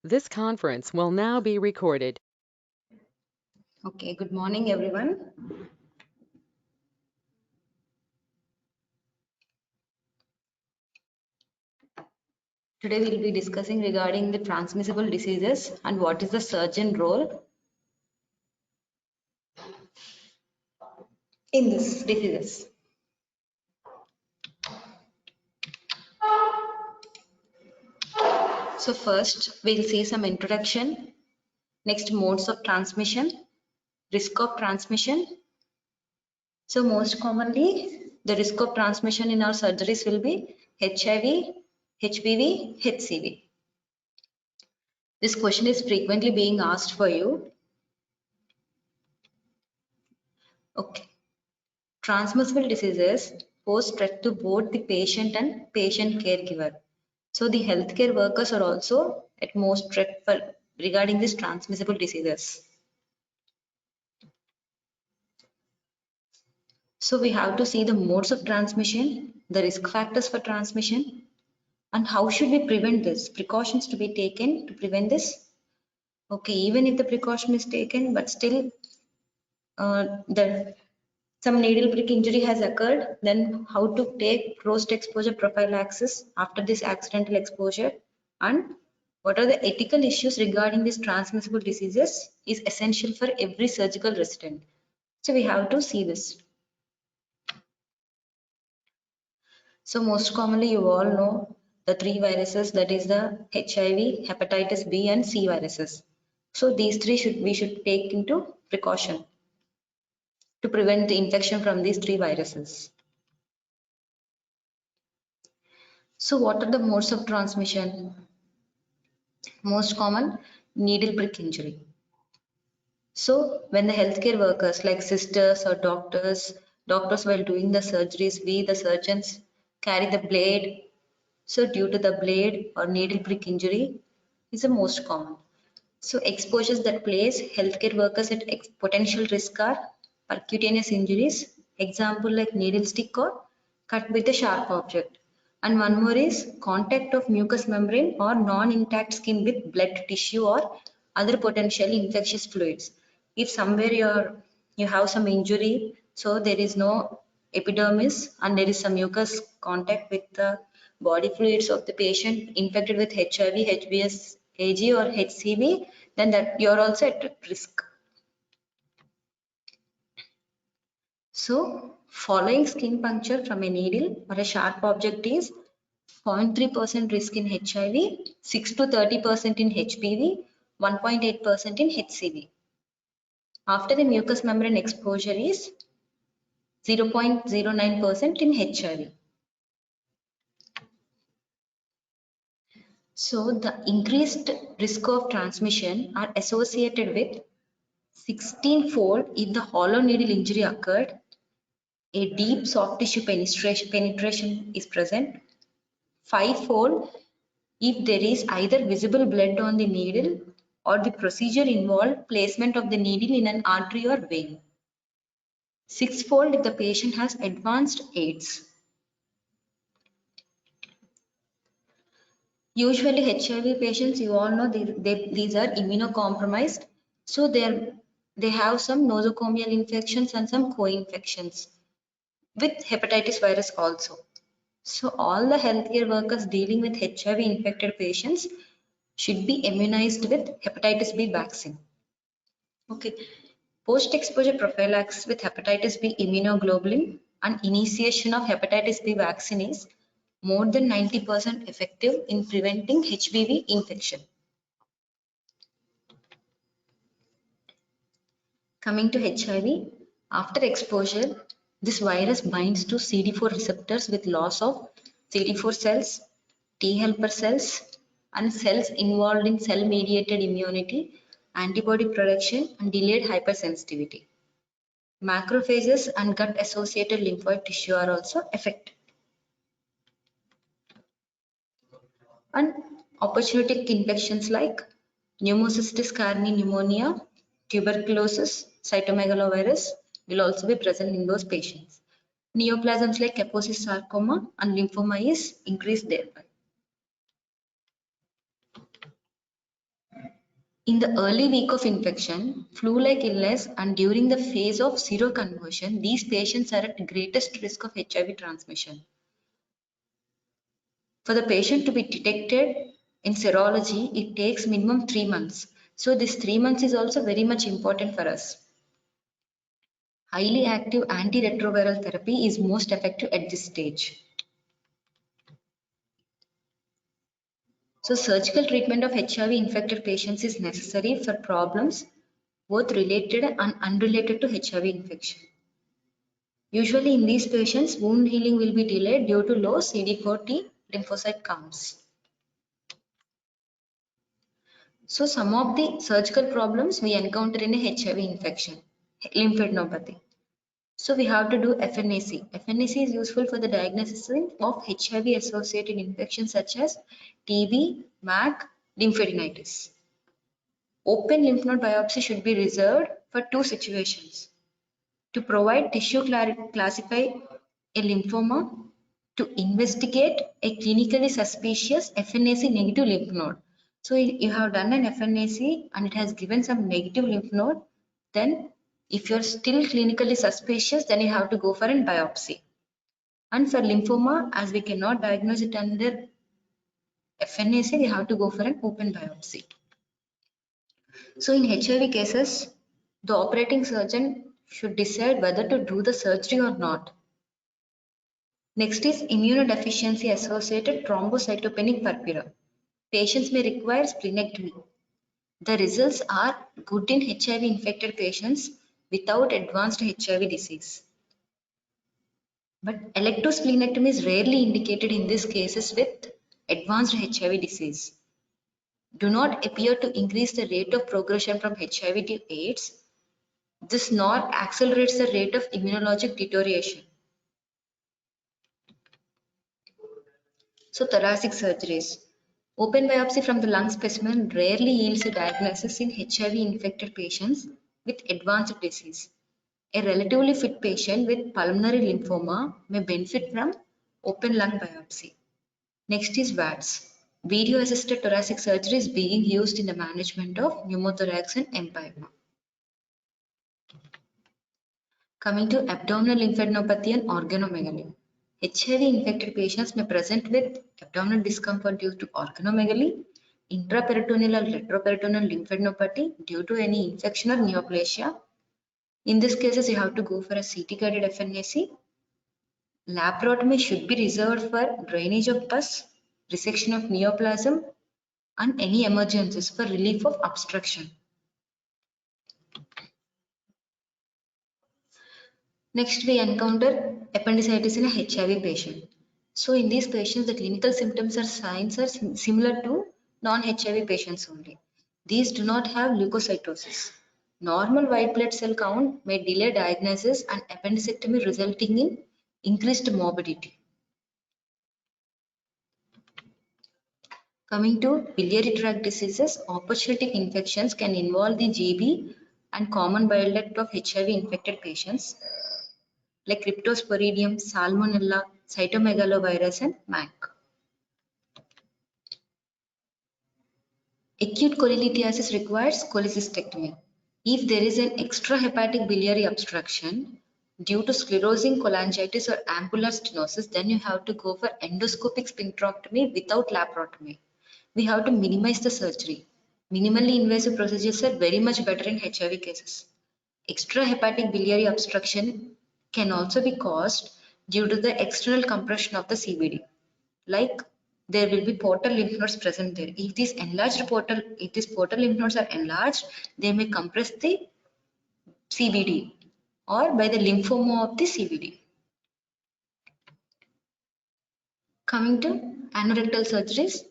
This conference will now be recorded. Okay, good morning, everyone. Today we'll be discussing regarding the transmissible diseases and what is the surgeon role in this diseases. So first we'll see some introduction, next modes of transmission, risk of transmission. So most commonly the risk of transmission in our surgeries will be HIV, HPV, HCV. This question is frequently being asked for you. Okay. Transmissible diseases pose threat to both the patient and patient caregiver. So the healthcare workers are also at most threat regarding these transmissible diseases. So we have to see the modes of transmission, the risk factors for transmission, and how should we prevent this, precautions to be taken to prevent this. Okay, even if the precaution is taken, but still the some needle prick injury has occurred, then how to take post-exposure prophylaxis after this accidental exposure, and what are the ethical issues regarding these transmissible diseases is essential for every surgical resident. So we have to see this. So most commonly you all know the three viruses, that is the HIV, hepatitis B and C viruses. So these three we should take into precaution to prevent the infection from these three viruses. So what are the modes of transmission? Most common, needle prick injury. So when the healthcare workers like sisters or doctors while doing the surgeries, we the surgeons carry the blade. So due to the blade or needle prick injury is the most common. So exposures that place healthcare workers at potential risk are percutaneous injuries, example like needle stick or cut with a sharp object. And one more is contact of mucous membrane or non-intact skin with blood tissue or other potentially infectious fluids. If somewhere you have some injury, so there is no epidermis and there is some mucous contact with the body fluids of the patient infected with HIV, HBS, AG or HCV, then that you're also at risk. So following skin puncture from a needle or a sharp object is 0.3% risk in HIV, 6 to 30% in HPV, 1.8% in HCV. After the mucous membrane exposure is 0.09% in HIV. So the increased risk of transmission are associated with 16-fold if the hollow needle injury occurred, a deep soft tissue penetration is present, 5-fold if there is either visible blood on the needle or the procedure involved placement of the needle in an artery or vein, 6-fold if the patient has advanced AIDS. Usually HIV patients, you all know, these are immunocompromised, so they have some nosocomial infections and some co-infections with hepatitis virus also. So all the healthcare workers dealing with HIV infected patients should be immunized with hepatitis B vaccine. Okay. Post-exposure prophylaxis with hepatitis B immunoglobulin and initiation of hepatitis B vaccine is more than 90% effective in preventing HBV infection. Coming to HIV, after exposure, this virus binds to CD4 receptors with loss of CD4 cells, T helper cells, and cells involved in cell-mediated immunity, antibody production, and delayed hypersensitivity. Macrophages and gut-associated lymphoid tissue are also affected. And opportunistic infections like pneumocystis carinii pneumonia, tuberculosis, cytomegalovirus will also be present in those patients. Neoplasms like Kaposi sarcoma and lymphoma is increased thereby. In the early week of infection, flu-like illness, and during the phase of seroconversion, these patients are at greatest risk of HIV transmission. For the patient to be detected in serology, it takes minimum 3 months. So this 3 months is also very much important for us. Highly active antiretroviral therapy is most effective at this stage. So surgical treatment of HIV infected patients is necessary for problems both related and unrelated to HIV infection. Usually in these patients, wound healing will be delayed due to low CD4T lymphocyte counts. So some of the surgical problems we encounter in a HIV infection, lymphadenopathy. So we have to do FNAC. FNAC is useful for the diagnosis of HIV associated infections such as TB, MAC, lymphadenitis. Open lymph node biopsy should be reserved for two situations: to provide tissue classify a lymphoma, to investigate a clinically suspicious FNAC negative lymph node. So you have done an FNAC and it has given some negative lymph node, then if you're still clinically suspicious, then you have to go for a biopsy. And for lymphoma, as we cannot diagnose it under FNAC, we have to go for an open biopsy. So in HIV cases, the operating surgeon should decide whether to do the surgery or not. Next is immunodeficiency associated thrombocytopenic purpura. Patients may require splenectomy. The results are good in HIV infected patients without advanced HIV disease. But electrosplenectomy is rarely indicated in these cases with advanced HIV disease. Do not appear to increase the rate of progression from HIV to AIDS. This nor accelerates the rate of immunologic deterioration. So thoracic surgeries. Open biopsy from the lung specimen rarely yields a diagnosis in HIV infected patients with advanced disease. A relatively fit patient with pulmonary lymphoma may benefit from open lung biopsy. Next is VATS. Video assisted thoracic surgery is being used in the management of pneumothorax and empyema. Coming to abdominal lymphadenopathy and organomegaly. HIV infected patients may present with abdominal discomfort due to organomegaly, intraperitoneal or retroperitoneal lymphadenopathy due to any infection or neoplasia. In these cases, you have to go for a CT guided FNAC. Laparotomy should be reserved for drainage of pus, resection of neoplasm, and any emergencies for relief of obstruction. Next, we encounter appendicitis in a HIV patient. So in these patients, the clinical symptoms or signs are similar to non-HIV patients only. These do not have leukocytosis. Normal white blood cell count may delay diagnosis and appendicectomy resulting in increased morbidity. Coming to biliary tract diseases, opportunistic infections can involve the GB and common bile duct of HIV infected patients like Cryptosporidium, Salmonella, cytomegalovirus, and MAC. Acute cholelithiasis requires cholecystectomy. If there is an extrahepatic biliary obstruction due to sclerosing cholangitis or ampular stenosis, then you have to go for endoscopic sphincterotomy without laparotomy. We have to minimize the surgery. Minimally invasive procedures are very much better in HIV cases. Extrahepatic biliary obstruction can also be caused due to the external compression of the CBD. Like there will be portal lymph nodes present there. If these portal lymph nodes are enlarged, they may compress the CBD or by the lymphoma of the CBD. Coming to anorectal surgeries,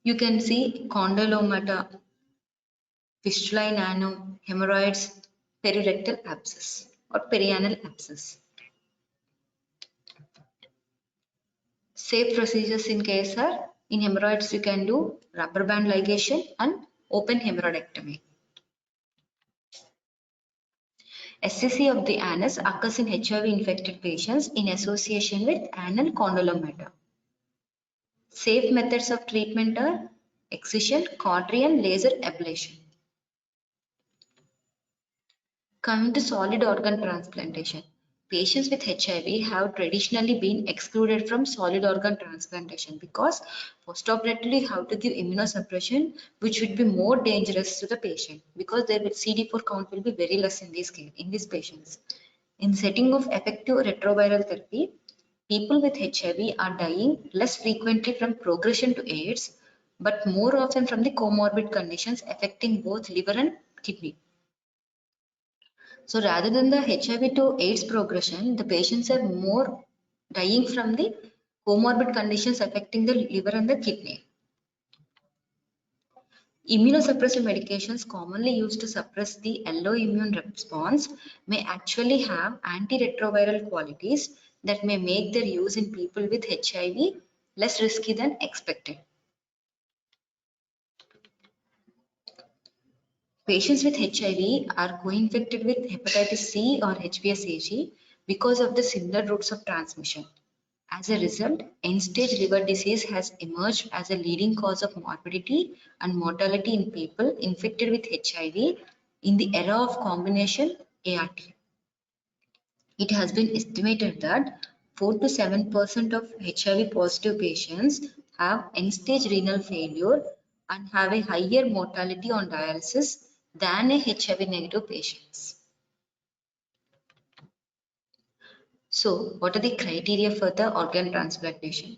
you can see condylomata, fistula in ano, hemorrhoids, perirectal abscess or perianal abscess. Safe procedures in case are in hemorrhoids you can do rubber band ligation and open hemorrhoidectomy. SCC of the anus occurs in HIV infected patients in association with anal condylomata. Safe methods of treatment are excision, cautery, and laser ablation. Coming to solid organ transplantation, patients with HIV have traditionally been excluded from solid organ transplantation because postoperatively have to give immunosuppression, which would be more dangerous to the patient because their CD4 count will be very less in these patients. In the setting of effective retroviral therapy, people with HIV are dying less frequently from progression to AIDS, but more often from the comorbid conditions affecting both liver and kidney. So rather than the HIV to AIDS progression, the patients are more dying from the comorbid conditions affecting the liver and the kidney. Immunosuppressive medications commonly used to suppress the low immune response may actually have antiretroviral qualities that may make their use in people with HIV less risky than expected. Patients with HIV are co-infected with hepatitis C or HBsAg because of the similar routes of transmission. As a result, end-stage liver disease has emerged as a leading cause of morbidity and mortality in people infected with HIV in the era of combination ART. It has been estimated that 4 to 7% of HIV positive patients have end-stage renal failure and have a higher mortality on dialysis than a HIV negative patients. So, what are the criteria for the organ transplantation?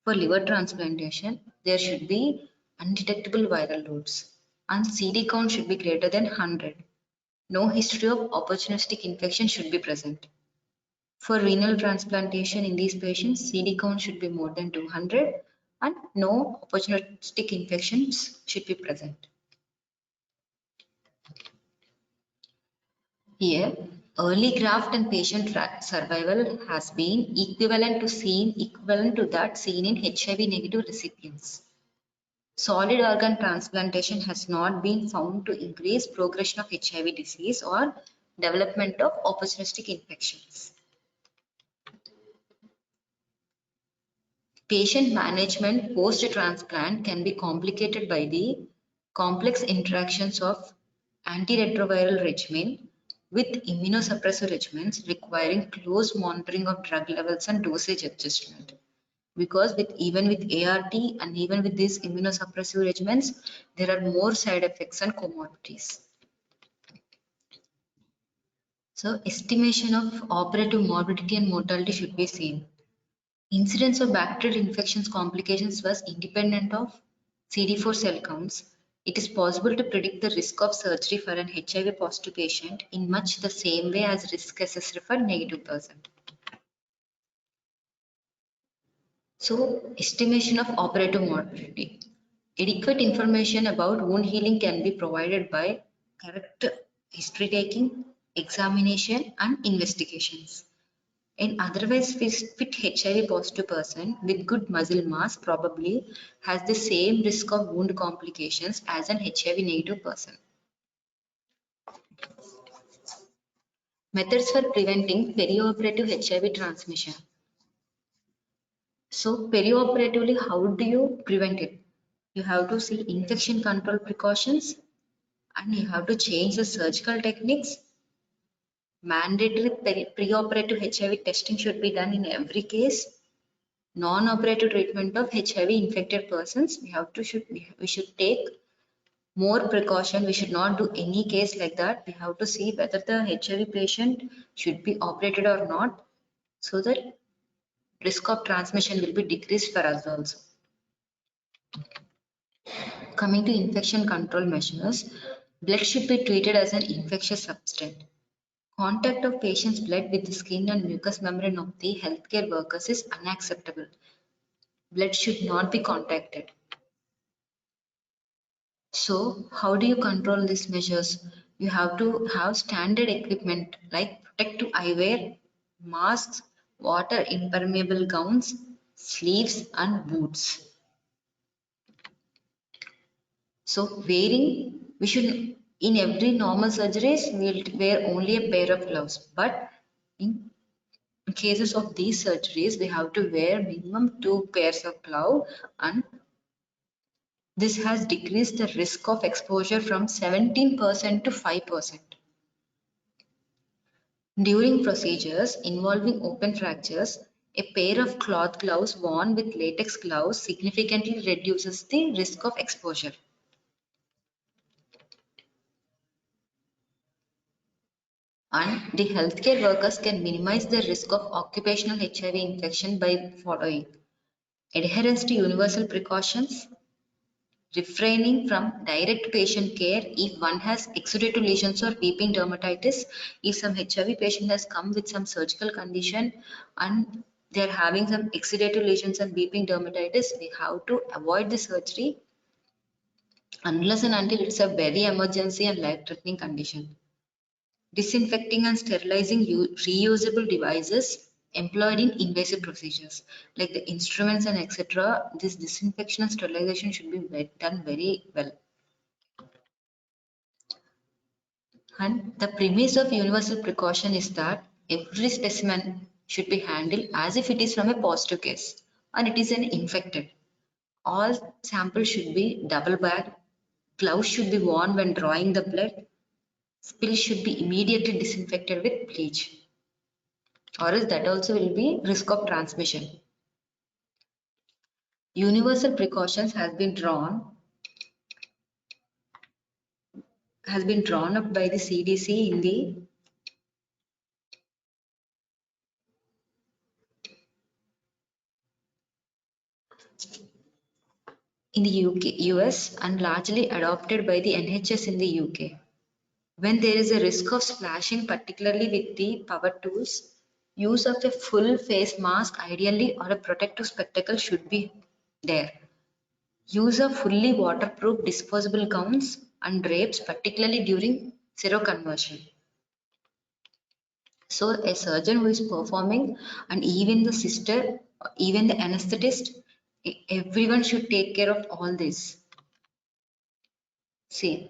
For liver transplantation, there should be undetectable viral loads and CD count should be greater than 100. No history of opportunistic infection should be present. For renal transplantation in these patients, CD count should be more than 200 and no opportunistic infections should be present. Here, early graft and patient survival has been equivalent to that seen in HIV negative recipients. Solid organ transplantation has not been found to increase progression of HIV disease or development of opportunistic infections. Patient management post-transplant can be complicated by the complex interactions of antiretroviral regimen with immunosuppressive regimens requiring close monitoring of drug levels and dosage adjustment. Because even with ART and even with these immunosuppressive regimens, there are more side effects and comorbidities. So estimation of operative morbidity and mortality should be seen. Incidence of bacterial infections complications was independent of CD4 cell counts. It is possible to predict the risk of surgery for an HIV positive patient in much the same way as risk assessed for negative person. So, estimation of operative morbidity. Adequate information about wound healing can be provided by correct history taking, examination, and investigations. An otherwise fit HIV positive person with good muscle mass probably has the same risk of wound complications as an HIV negative person. Methods for preventing perioperative HIV transmission. So perioperatively, how do you prevent it? You have to see infection control precautions and you have to change the surgical techniques. Mandatory preoperative HIV testing should be done in every case. Non-operative treatment of HIV infected persons, we should take more precaution. We should not do any case like that. We have to see whether the HIV patient should be operated or not, so that risk of transmission will be decreased for us also. Coming to infection control measures, blood should be treated as an infectious substance. Contact of patient's blood with the skin and mucous membrane of the healthcare workers is unacceptable. Blood should not be contacted. So, how do you control these measures? You have to have standard equipment like protective eyewear, masks, water impermeable gowns, sleeves, and boots. So, we should, in every normal surgeries, we'll wear only a pair of gloves. But in cases of these surgeries, we have to wear minimum 2 pairs of glove and This has decreased the risk of exposure from 17% to 5%. During procedures involving open fractures, a pair of cloth gloves worn with latex gloves significantly reduces the risk of exposure. And the healthcare workers can minimize the risk of occupational HIV infection by following adherence to universal precautions, refraining from direct patient care if one has exudative lesions or weeping dermatitis. If some HIV patient has come with some surgical condition and they are having some exudative lesions and weeping dermatitis, we have to avoid the surgery unless and until it's a very emergency and life-threatening condition. Disinfecting and sterilizing reusable devices employed in invasive procedures like the instruments and etc. This disinfection and sterilization should be done very well. And the premise of universal precaution is that every specimen should be handled as if it is from a positive case and it is an infected. All samples should be double bagged, gloves should be worn when drawing the blood, spills should be immediately disinfected with bleach, or else that also will be risk of transmission. Universal precautions has been drawn up by the CDC in the US and largely adopted by the NHS in the UK. When there is a risk of splashing, particularly with the power tools, use of a full face mask ideally or a protective spectacle should be there. Use of fully waterproof disposable gowns and drapes, particularly during seroconversion. So a surgeon who is performing and even the sister, even the anesthetist, everyone should take care of all this. See,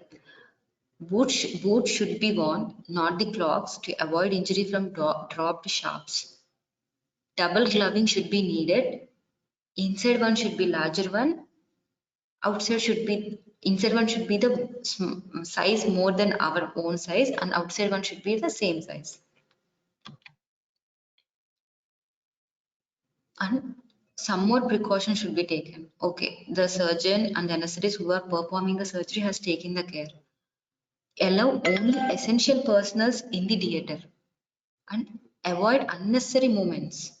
boots should be worn, not the clogs, to avoid injury from dropped sharps. Double gloving should be needed. Inside one should be larger one. Inside one should be the size more than our own size, and outside one should be the same size. And some more precautions should be taken. Okay, the surgeon and the anesthetist who are performing the surgery has taken the care. Allow only essential personnel in the theater and avoid unnecessary movements.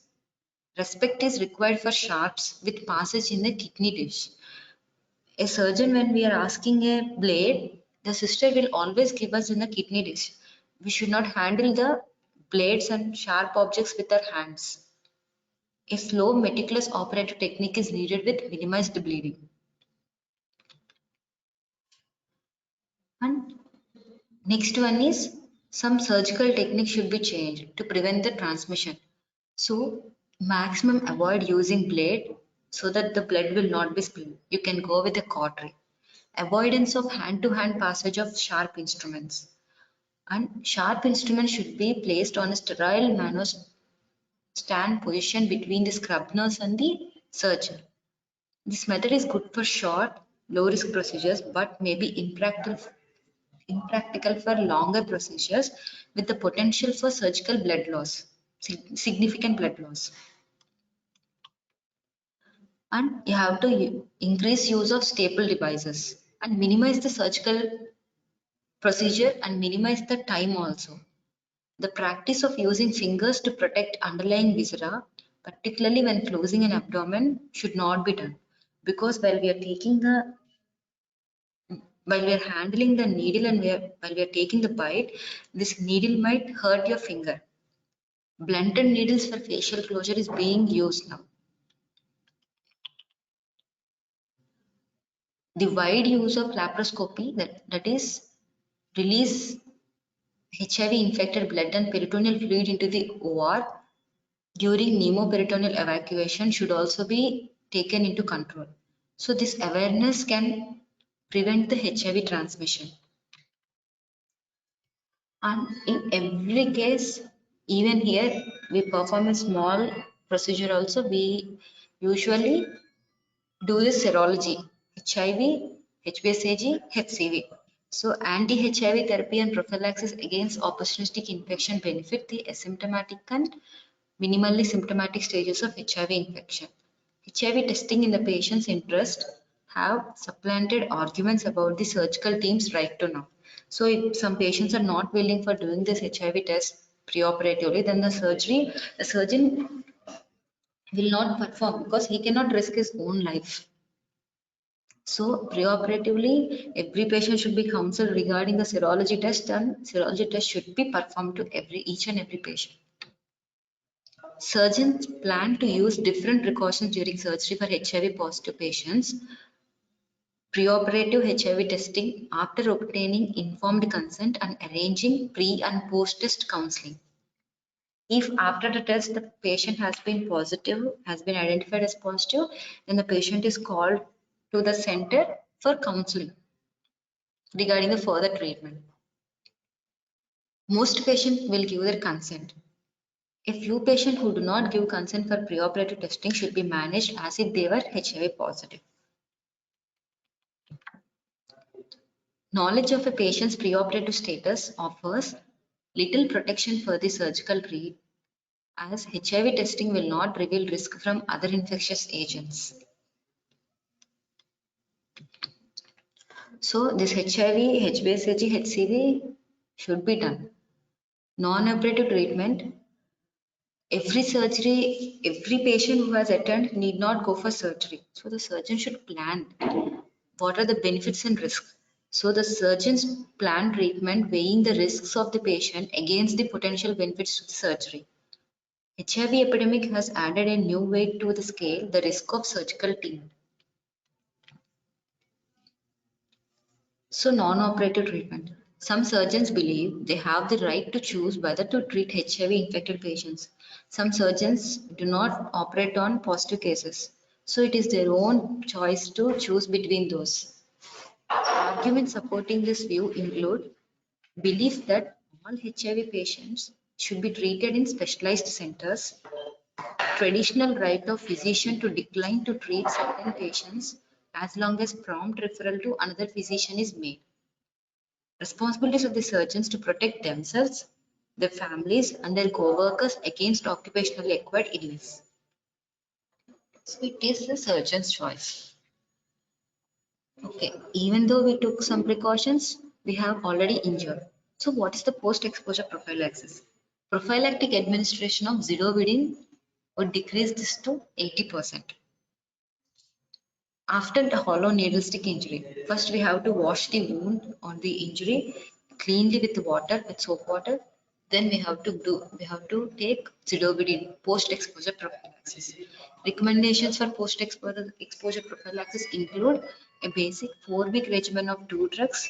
Respect is required for sharps with passage in the kidney dish. A surgeon, when we are asking a blade, the sister will always give us in the kidney dish. We should not handle the blades and sharp objects with our hands. A slow, meticulous operative technique is needed with minimized bleeding. And next one is some surgical technique should be changed to prevent the transmission. So maximum avoid using blade so that the blood will not be spilled. You can go with a cautery. Avoidance of hand-to-hand passage of sharp instruments. And sharp instruments should be placed on a sterile manner stand position between the scrub nurse and the surgeon. This method is good for short, low risk procedures but may be impractical for longer procedures with the potential for surgical blood loss, significant blood loss. And you have to increase use of staple devices and minimize the surgical procedure and minimize the time also. The practice of using fingers to protect underlying viscera, particularly when closing an abdomen, should not be done because while we are handling the needle and while we are taking the bite, this needle might hurt your finger. Blunted needles for facial closure is being used now. The wide use of laparoscopy, that is release HIV infected blood and peritoneal fluid into the OR during pneumoperitoneal evacuation should also be taken into control. So this awareness can prevent the HIV transmission. And in every case, even here, we perform a small procedure also. We usually do the serology. HIV, HBsAg, HCV. So anti-HIV therapy and prophylaxis against opportunistic infection benefit the asymptomatic and minimally symptomatic stages of HIV infection. HIV testing in the patient's interest have supplanted arguments about the surgical team's right to know. So if some patients are not willing for doing this HIV test preoperatively, then the surgeon will not perform because he cannot risk his own life. So preoperatively, every patient should be counseled regarding the serology test, and serology test should be performed to each and every patient. Surgeons plan to use different precautions during surgery for HIV positive patients. Preoperative HIV testing after obtaining informed consent and arranging pre and post test counseling. If after the test the patient has been identified as positive, then the patient is called to the center for counseling regarding the further treatment. Most patients will give their consent. A few patients who do not give consent for preoperative testing should be managed as if they were HIV positive. Knowledge of a patient's preoperative status offers little protection for the surgical read, as HIV testing will not reveal risk from other infectious agents. So this HIV, HBsAg, HCV should be done. Non-operative treatment. Every patient who has attended need not go for surgery. So the surgeon should plan what are the benefits and risks. So the surgeons plan treatment weighing the risks of the patient against the potential benefits to the surgery. HIV epidemic has added a new weight to the scale, the risk of surgical treatment. So non-operative treatment. Some surgeons believe they have the right to choose whether to treat HIV infected patients. Some surgeons do not operate on positive cases. So it is their own choice to choose between those. Arguments supporting this view include belief that all HIV patients should be treated in specialized centers, traditional right of physician to decline to treat certain patients as long as prompt referral to another physician is made, responsibilities of the surgeons to protect themselves, their families, and their co-workers against occupationally acquired illness. So it is the surgeon's choice. Okay, even though we took some precautions, we have already injured. So what is the post-exposure prophylaxis? Prophylactic administration of zidovudine would decrease this to 80%. After the hollow needle stick injury, first we have to wash the wound on the injury cleanly with water, with soap water. Then we have to take zidovudine post-exposure prophylaxis. Recommendations for post-exposure prophylaxis include a basic 4-week regimen of 2 drugs,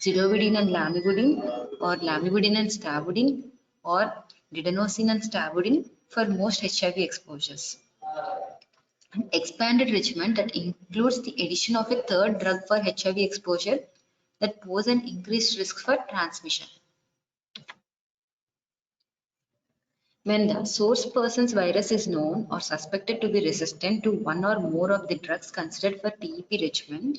zidovudine and lamivudine, or lamivudine and stavudine, or didenosine and stavudine for most HIV exposures. An expanded regimen that includes the addition of a third drug for HIV exposure that pose an increased risk for transmission. When the source person's virus is known or suspected to be resistant to one or more of the drugs considered for TEP regimen,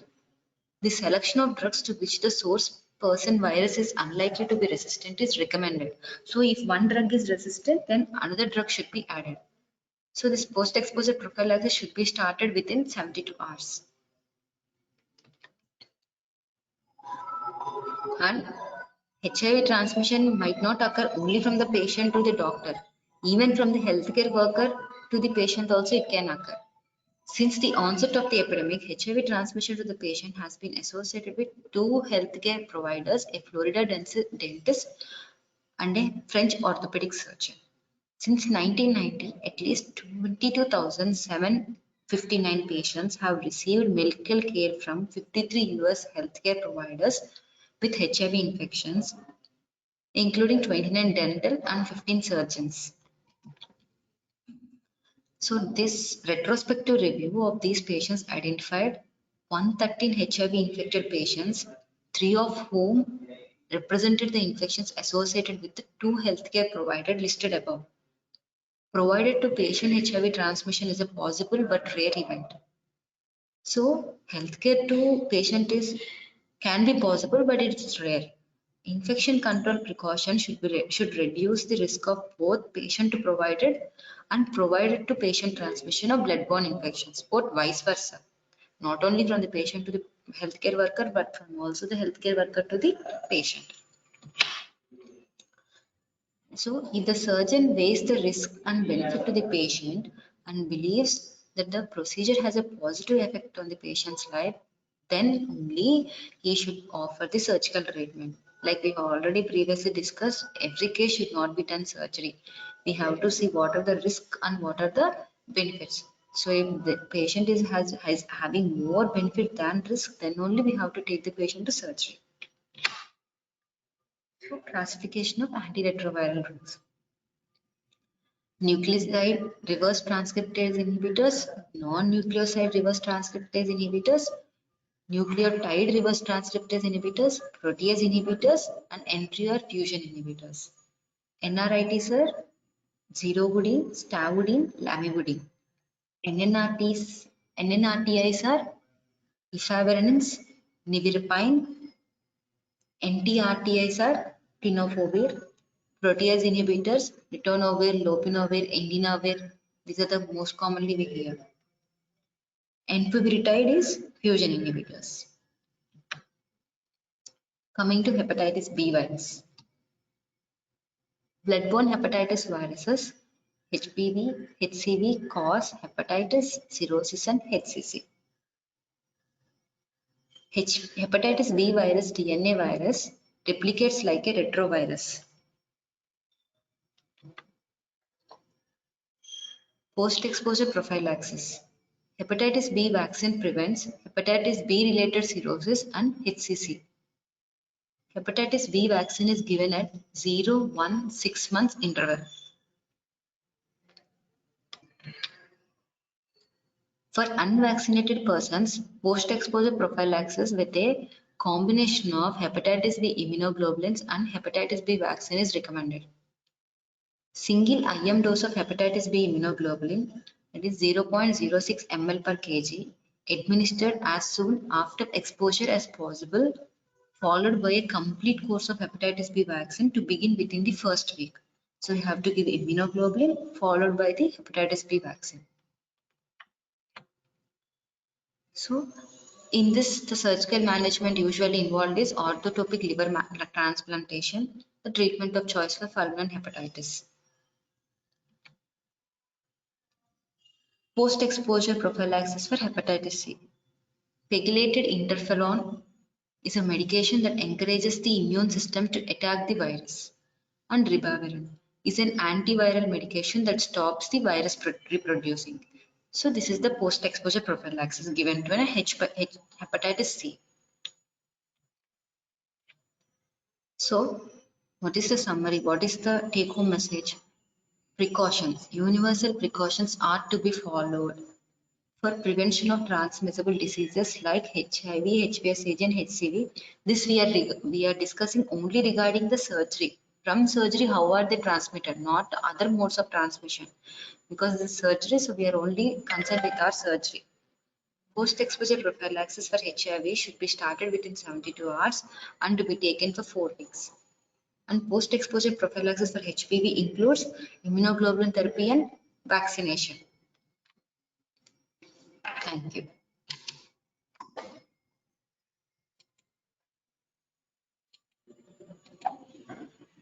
the selection of drugs to which the source person virus is unlikely to be resistant is recommended. So if one drug is resistant, then another drug should be added. So this post-exposure prophylaxis should be started within 72 hours. And HIV transmission might not occur only from the patient to the doctor. Even from the healthcare worker to the patient also it can occur. Since the onset of the epidemic, HIV transmission to the patient has been associated with 2 healthcare providers, a Florida dentist and a French orthopedic surgeon. Since 1990, at least 22,759 patients have received medical care from 53 US healthcare providers with HIV infections, including 29 dental and 15 surgeons. So this retrospective review of these patients identified 113 HIV infected patients, 3 of whom represented the infections associated with the 2 healthcare providers listed above. Provided to patient HIV transmission is a possible but rare event. So healthcare to patient is can be possible, but it's rare. Infection control precautions should reduce the risk of both patient to provided and provided to patient transmission of bloodborne infections, both vice versa. Not only from the patient to the healthcare worker, but from also the healthcare worker to the patient. So, if the surgeon weighs the risk and benefit to the patient and believes that the procedure has a positive effect on the patient's life, then only he should offer the surgical treatment. Like we have already previously discussed, every case should not be done surgery. We have to see what are the risks and what are the benefits. So, if the patient has having more benefit than risk, then only we have to take the patient to surgery. So, classification of antiretroviral drugs. Nucleoside reverse transcriptase inhibitors, non-nucleoside reverse transcriptase inhibitors, nucleotide reverse transcriptase inhibitors, protease inhibitors, and entry or fusion inhibitors. NRITs are zirobudin, stavudin, lamivudin. NNRTIs are efavirenz, nevirapine. NTRTIs are tenofovir, protease inhibitors, ritonavir, lopinavir, indinavir. These are the most commonly we hear. Enfibrittide is fusion inhibitors. Coming to hepatitis B virus. Bloodborne hepatitis viruses, HPV, HCV cause hepatitis, cirrhosis and HCC. Hepatitis B virus DNA virus replicates like a retrovirus. Post-exposure prophylaxis. Hepatitis B vaccine prevents hepatitis B related cirrhosis and HCC. Hepatitis B vaccine is given at 0, 1, 6 months interval. For unvaccinated persons, post-exposure prophylaxis with a combination of hepatitis B immunoglobulins and hepatitis B vaccine is recommended. Single IM dose of hepatitis B immunoglobulin, that is 0.06 ml per kg, administered as soon after exposure as possible, followed by a complete course of hepatitis B vaccine to begin within the first week. So you have to give immunoglobulin followed by the hepatitis B vaccine. So in this, the surgical management usually involved is orthotopic liver transplantation, the treatment of choice for fulminant hepatitis. Post-exposure prophylaxis for hepatitis C. Pegylated interferon is a medication that encourages the immune system to attack the virus. And ribavirin is an antiviral medication that stops the virus reproducing. So this is the post-exposure prophylaxis given to an hepatitis C. So what is the summary? What is the take-home message? Precautions. Universal precautions are to be followed for prevention of transmissible diseases like HIV, HPSAG and HCV. This we are discussing only regarding the surgery. From surgery, how are they transmitted, not other modes of transmission. Because the surgery, so we are only concerned with our surgery. Post-exposure prophylaxis for HIV should be started within 72 hours and to be taken for 4 weeks. And post-exposure prophylaxis for HPV includes immunoglobulin therapy and vaccination. Thank you.